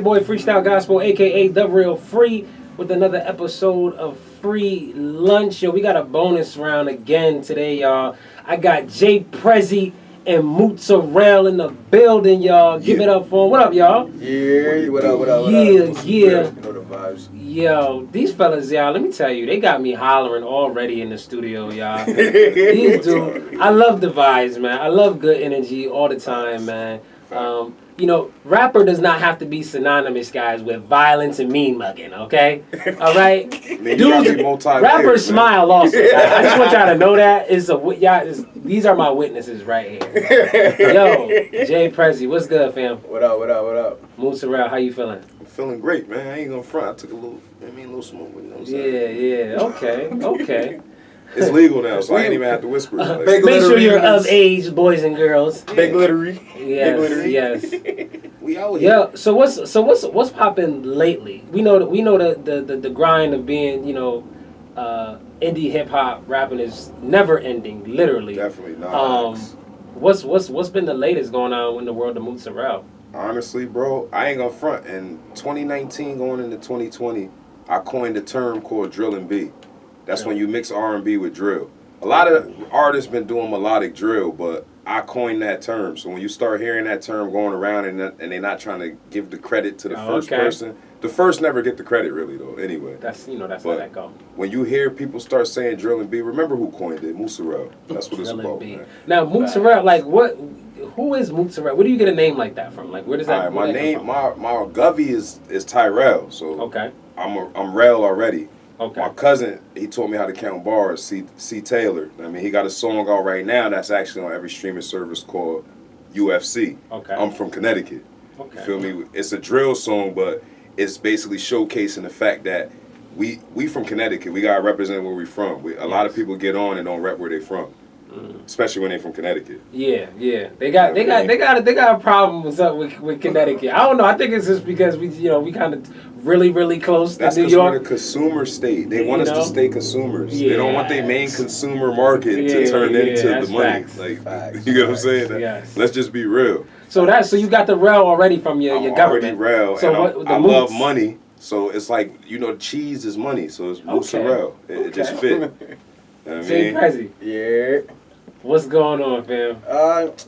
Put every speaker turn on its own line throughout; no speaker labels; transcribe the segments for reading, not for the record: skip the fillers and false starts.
boy Freestyle Gospel, a.k.a. The Real Free, with another episode of Frii Lunch. Yo, we got a bonus round again today, y'all. I got Jay Prizzy and Mootzarell in the building, y'all. Give it up for them. What up, y'all?
Yeah, what up, what up, what
yeah,
up?
Yeah.
You know the vibes.
Yo, these fellas, y'all, let me tell you, they got me hollering already in the studio, y'all. These dudes, I love the vibes, man. I love good energy all the time, man. You know, rapper does not have to be synonymous, guys, with violence and mean mugging, okay? All right? Dudes, rappers smile also. I just want y'all to know that. These are my witnesses right here. Yo, Jay Prizzy, what's good, fam?
What up, what up, what up?
Mootzarell, how you feeling?
I'm feeling great, man. I ain't gonna front. I took a little smoke, you know what I'm saying?
Yeah, okay.
It's legal now, so I ain't even have to whisper.
Make sure you're of age, boys and girls.
Big glittery.
Yes.
We out here.
Yeah. So what's popping lately? We know the grind of being, you know, indie hip hop rapping is never ending, literally.
Definitely not.
What's been the latest going on in the world of Mootzarell?
Honestly, bro, I ain't gonna front. In 2019 going into 2020, I coined a term called drill and B. That's when you mix R&B with drill. A lot of artists been doing melodic drill, but I coined that term. So when you start hearing that term going around and they're not trying to give the credit to the first person, the first never get the credit really though. Anyway,
that's how that go.
When you hear people start saying drill and B, remember who coined it? Mootzarell. That's what it's about. Man.
Now Mootzarell, like what? Who is Mootzarell? Where do you get a name like that from? Like where does that?
My name, my Govey is Tyrell. So
okay,
I'm Rel already.
Okay.
My cousin, he taught me how to count bars, C. Taylor. I mean, he got a song out right now that's actually on every streaming service called UFC.
Okay.
I'm from Connecticut.
Okay.
You feel me? It's a drill song, but it's basically showcasing the fact that we from Connecticut. We got to represent where we from. A lot of people get on and don't rep where they from. Especially when they from Connecticut.
Yeah. They got a problem with Connecticut. I don't know. I think it's just because we kind of really close to New York.
We're a consumer state. They want us to stay consumers. They don't want their main consumer market to turn into the money.
Facts.
Like you know what I'm saying?
Yes.
Let's just be real.
So you got the rel already from your government.
Rel,
so
I love money. So it's like cheese is money. So it's Mootzarell. It just fit.
Jay Prizzy.
Yeah.
What's going on, fam?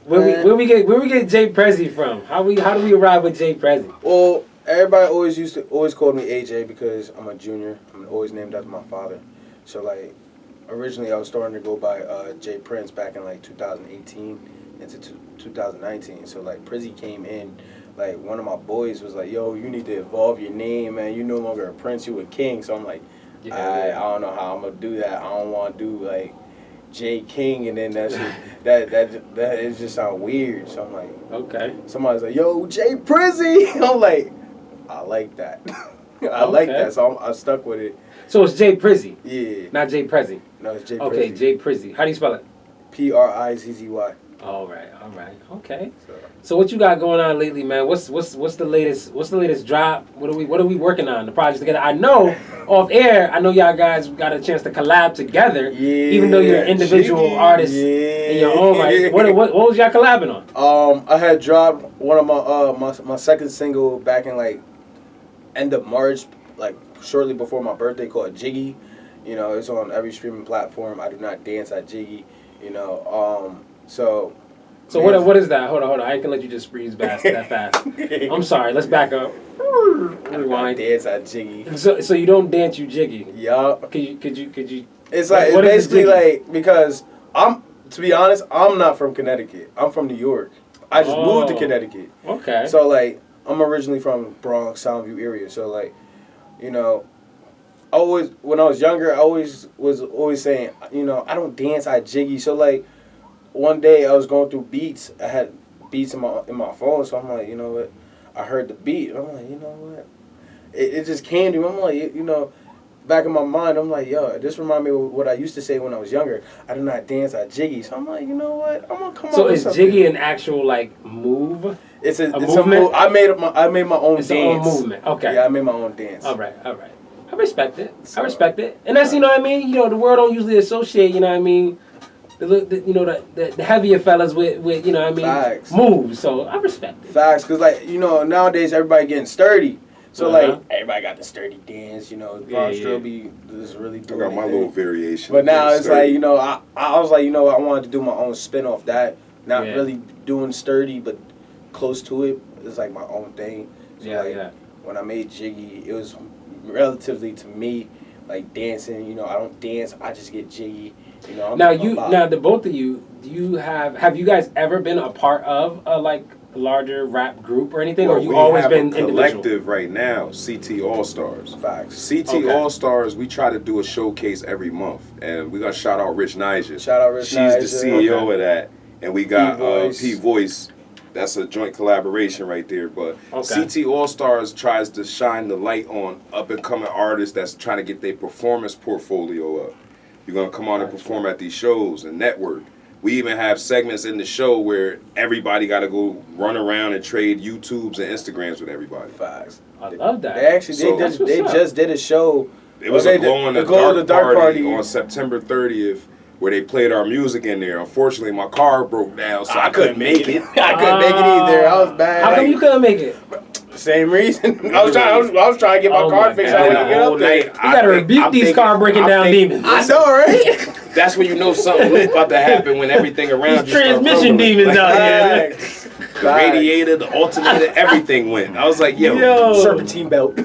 Where we get Jay Prizzy from? How do we arrive with Jay Prizzy?
Well, everybody always called me AJ because I'm a junior. I'm always named after my father. So like, originally I was starting to go by Jay Prince back in like 2018 into 2019. So like Prizzy came in. Like one of my boys was like, "Yo, you need to evolve your name, man. You're no longer a prince, you a king." So I'm like, I don't know how I'm gonna do that. I don't want to do like J King, and then that it just sound weird. So I'm like,
okay.
Somebody's like, "Yo, Jay Prizzy." I'm like, I like that. I like that. So I stuck with it.
So it's Jay Prizzy.
Yeah.
Not Jay Prizzy.
No, it's Jay Prizzy.
Okay, Jay Prizzy. How do you spell it?
Prizzy.
All right. Okay. So what you got going on lately, man? What's the latest? What's the latest drop? What are we working on? The project together. I know off air. I know y'all guys got a chance to collab together.
Yeah.
Even though you're individual artists in your own right. What was y'all collabing
on? I had dropped one of my second single back in like end of March, like shortly before my birthday, called Jiggy. You know, it's on every streaming platform. I do not dance at Jiggy. You know, So
what is that? Hold on. I ain't gonna let you just breeze past that fast. I'm sorry. Let's back up. Rewind.
Dance at Jiggy.
So you don't dance, you jiggy.
Yup.
Could you?
It's like it's basically like, because to be honest, I'm not from Connecticut. I'm from New York. I just moved to Connecticut.
Okay.
So like I'm originally from Bronx, Soundview area. So like, you know, when I was younger, I was always saying, you know, I don't dance, I jiggy. So like, one day I was going through beats. I had beats in my phone, so I'm like, you know what? I heard the beat, and I'm like, you know what? It just came to me. I'm like, you know, back in my mind, I'm like, yo, this reminds me of what I used to say when I was younger. I do not dance, I jiggy. So I'm like, you know what? I'm gonna come up with something.
So is jiggy an actual like move?
It's a movement. I made my own dance.
It's a own movement. Okay.
Yeah, I made my own dance.
All right. I respect it. And that's, you know what I mean? You know, the world don't usually associate, you know what I mean, the heavier fellas with you know what I mean
Facts.
moves. So I respect it.
Facts, cause like nowadays everybody getting sturdy. So
Uh-huh.
like everybody got the sturdy dance.
Yeah,
Ron Strobel
yeah.
be just really
I
doing
got my
their
little
thing.
variation.
But now it's
Sturdy.
like I was like I wanted to do my own spin off that. Not
Yeah.
really doing sturdy, but close to it. It's like my own thing. So
Yeah,
like,
yeah.
when I made Jiggy, it was relatively to me like dancing. I don't dance. I just get jiggy. I'm
Now the both of you, do you have you guys ever been a part of a like larger rap group or anything,
Well,
or you
we
always
have
been
a
individual?
collective right now, CT All Stars.
Facts.
CT
Okay.
All Stars, we try to do a showcase every month, and we're gonna shout out Rich Nija.
Shout out Rich
She's
Nija.
the CEO
Okay.
of that, and we got
P-Voice.
P-Voice. That's a joint collaboration right there. But
Okay.
CT All Stars tries to shine the light on up and coming artists that's trying to get their performance portfolio up. You're gonna come on and perform at these shows and network. We even have segments in the show where everybody got to go run around and trade YouTubes and Instagrams with everybody.
Facts.
I love that.
They actually
So-
That's what's
they
up.
just did a show.
It was
Okay,
a glow in the dark party on September 30th where they played our music in there. Unfortunately, my car broke down, so I couldn't make it.
I couldn't make it either. I was bad.
How come you couldn't make it?
Same reason. I was trying to get my
Oh
car
my
fixed.
God.
I
And
didn't
the
get
whole
up there.
night,
You gotta rebuke these car breaking down demons.
I know, right?
That's when you know something is about to happen when everything around
These
you start
transmission
crumbling.
demons out here.
Facts.
The radiator, the alternator, everything went. I was like, yo.
Serpentine belt.
The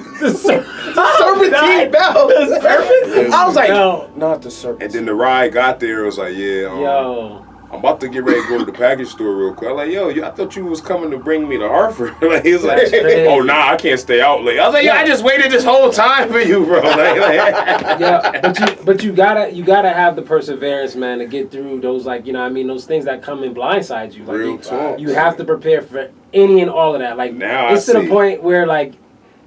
Serpentine belt.
The serpentine
I was like,
belt.
not the serpentine.
And then the ride got there. It was like,
Yo.
I'm about to get ready to go to the package store real quick. I'm like, yo, I thought you was coming to bring me to Hartford. Like, he was like,
That's crazy.
oh, nah, I can't stay out late. I was like, I just waited this whole time for you, bro.
Yeah, but you gotta have the perseverance, man, to get through those those things that come and blindside you. Like
Real talk.
you have to prepare for any and all of that. Like
Now
it's
I
to the
see.
point where like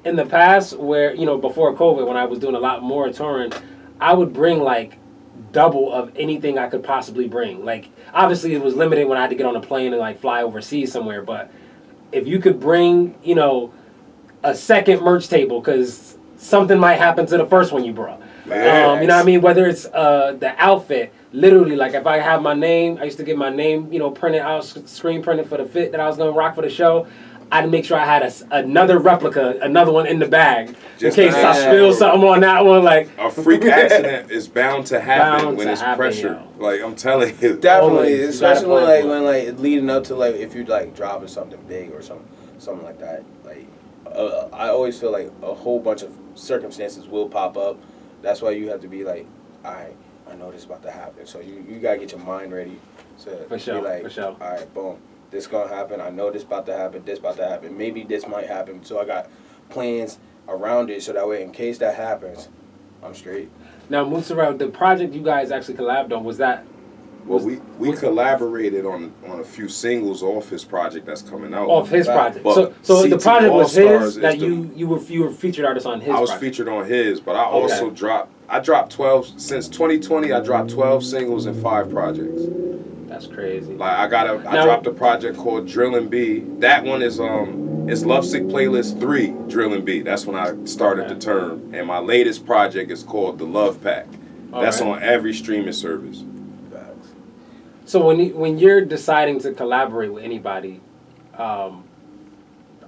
in the past where before COVID when I was doing a lot more touring, I would bring like double of anything I could possibly bring. Like obviously it was limited when I had to get on a plane and like fly overseas somewhere, but if you could bring a second merch table because something might happen to the first one you brought. You know what I mean? Whether it's the outfit, literally, like if I have my name, I used to get my name, printed out, screen printed for the fit that I was gonna rock for the show. I'd make sure I had another replica, another one in the bag,
Just
in case I
to
spill something on that one. Like
A freak accident is bound to happen
Bound
when
to
it's
happen,
pressure.
yo.
Like, I'm telling you.
Definitely,
Always.
especially
You gotta plan
when
for it.
it's leading up to like if you're like dropping something big or something like that. Like I always feel like a whole bunch of circumstances will pop up. That's why you have to be like, I know this is about to happen. So you gotta get your mind ready to
For sure,
be like,
for sure.
all right, boom, this gonna happen. I know this about to happen. This about to happen. Maybe this might happen. So I got plans around it so that way in case that happens, I'm straight.
now, Mootzarell, the project you guys actually collabed on was that.
Well, we collaborated on a few singles off his project that's coming out.
Off his project,
But
so the
CT
project was
All-Stars
his
is
that
the-
you were featured artist on his.
I was
project.
featured on his, but I also dropped 12 since 2020. I dropped 12 singles and 5 projects.
That's crazy.
Like I dropped a project called Drill and B. That one is it's Lovesick Playlist 3 Drill and B. That's when I started the term. And my latest project is called The Love Pack. That's
Alright.
on every streaming service.
So when you're deciding to collaborate with anybody,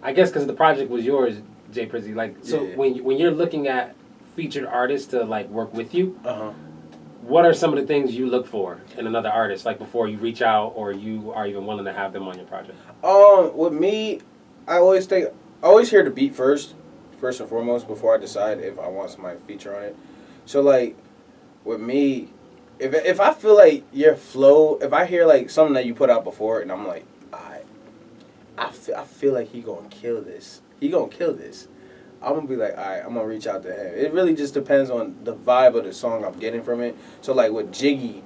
I guess because the project was yours, Jay Prizzy. Like, so
Yeah.
when you're looking at featured artists to like work with you,
Uh-huh.
what are some of the things you look for in another artist, like before you reach out or you are even willing to have them on your project?
With me, I always hear the beat first and foremost before I decide if I want somebody to feature on it. So like with me, if I feel like your flow, if I hear like something that you put out before and I'm like, I feel like he gonna kill this. I'm gonna be like, alright, I'm gonna reach out to him. It really just depends on the vibe of the song I'm getting from it. So like with Jiggy,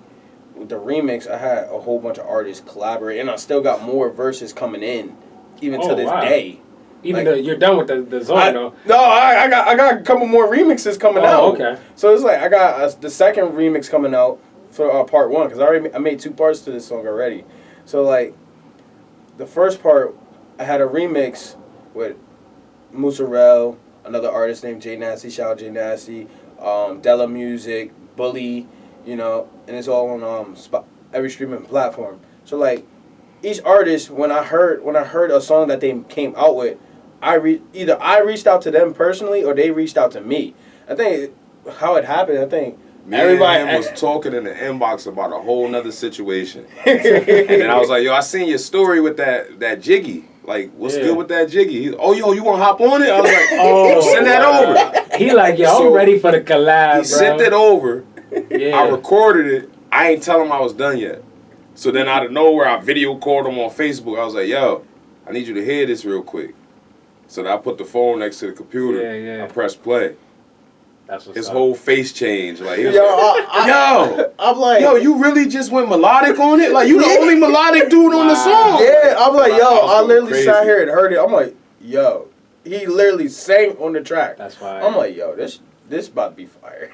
with the remix, I had a whole bunch of artists collaborate, and I still got more verses coming in, even to this day.
Even
Like,
though you're done with the song, though.
No, I got a couple more remixes coming out.
Oh, okay.
So it's like I got the second remix coming out for part 1 because I made 2 parts to this song already. So like the first part, I had a remix with Mootzarell, another artist named Jay Nasty, shout out Jay Nasty, Della Music, Bully, and it's all on every streaming platform. So like each artist, when I heard a song that they came out with, either I reached out to them personally or they reached out to me. I think how it happened. I think
everybody was talking in the inbox about a whole nother situation, and then I was like, "Yo, I seen your story with that Jiggy. Like, what's good with that Jiggy?" He's, "Oh, yo, you want to hop on it?" I was like, "Oh, send that over."
He like, "Yo, I'm ready for the collab."
He sent it over.
Yeah.
I recorded it. I ain't tell him I was done yet. So then out of nowhere, I video called him on Facebook. I was like, "Yo, I need you to hear this real quick." So then I put the phone next to the computer.
Yeah.
I pressed play.
That's what's
His
up.
whole face changed. Like, he was
I'm like,
yo, you really just went melodic on it? Like, you the only melodic dude on the song.
Yeah, I'm like, yo, I literally
crazy.
sat here and heard it. I'm like, yo, he literally sang on the track.
That's fire.
I'm like, yo, this about to be fire.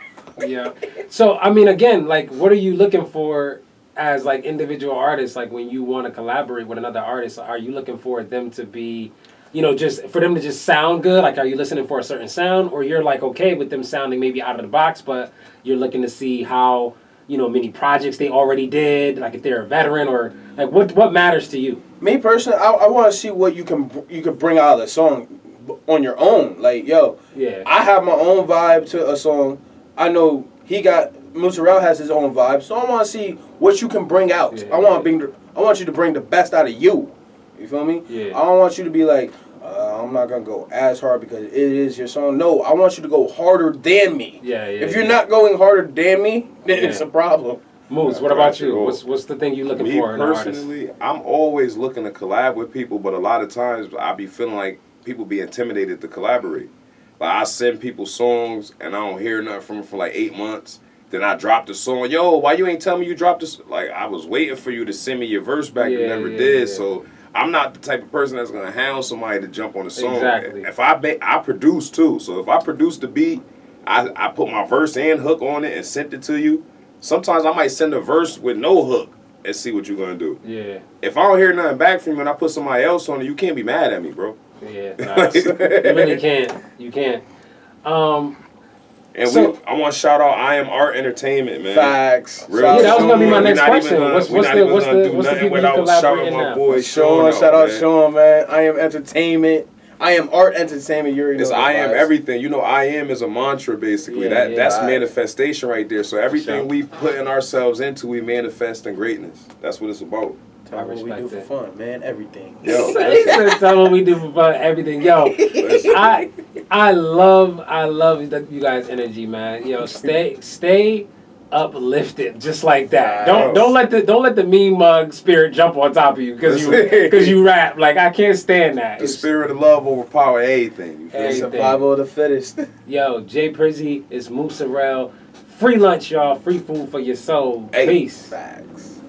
Yeah. So I mean, again, like, what are you looking for as like individual artists? Like, when you want to collaborate with another artist, are you looking for them to be, you know, just for them to just sound good? Like, are you listening for a certain sound, or you're like okay with them sounding maybe out of the box, but you're looking to see how, you know, many projects they already did, like if they're a veteran, or like what matters to you?
Me personally, I want to see what you can bring out of the song on your own. Like, yo,
Yeah.
I have my own vibe to a song. I know Mootzarell has his own vibe, so I want to see what you can bring out.
Yeah.
I want you to bring the best out of you. You feel me?
Yeah.
I don't want you to be like, I'm not gonna go as hard because it is your song. No, I want you to go harder than me.
Yeah.
If you're not going harder than me, then it's a problem.
Moots, what about you? What's the thing you looking for in an artist?
Me personally, I'm always looking to collab with people, but a lot of times I be feeling like people be intimidated to collaborate. Like, I send people songs and I don't hear nothing from them for like 8 months. Then I drop the song. Yo, why you ain't tell me you dropped this? Like, I was waiting for you to send me your verse back. You never did.
Yeah.
So I'm not the type of person that's gonna hound somebody to jump on the song.
Exactly.
If I produce too. So if I produce the beat, I put my verse and hook on it and sent it to you. Sometimes I might send a verse with no hook and see what you're gonna do.
Yeah.
If I don't hear nothing back from you and I put somebody else on it, you can't be mad at me, bro.
Yeah. Nice. You really can't. You can't.
And I want to shout out I Am Art Entertainment, man.
Facts.
Yeah, that was gonna be my next question. What's the people you collaborating now?
Boy,
shout out Sean, man. I Am Entertainment. I Am Art Entertainment. You already know.
It's I Am everything. You know, I am is a mantra, basically. That's manifestation right there. So everything we put in ourselves into, we manifest in greatness. That's what it's about.
Tell what we do for fun, man. Everything.
Yo,
tell what we do for fun. Everything. Yo, I love you guys' energy, man. Yo, stay uplifted, just like that. Don't let the mean mug spirit jump on top of you because you rap. Like, I can't stand that.
The spirit of love overpower everything. You feel
Survival of the fittest.
Yo, Jay Prizzy is Mootzarell. Free lunch, y'all. Free food for your soul.
Hey.
Peace.
Facts.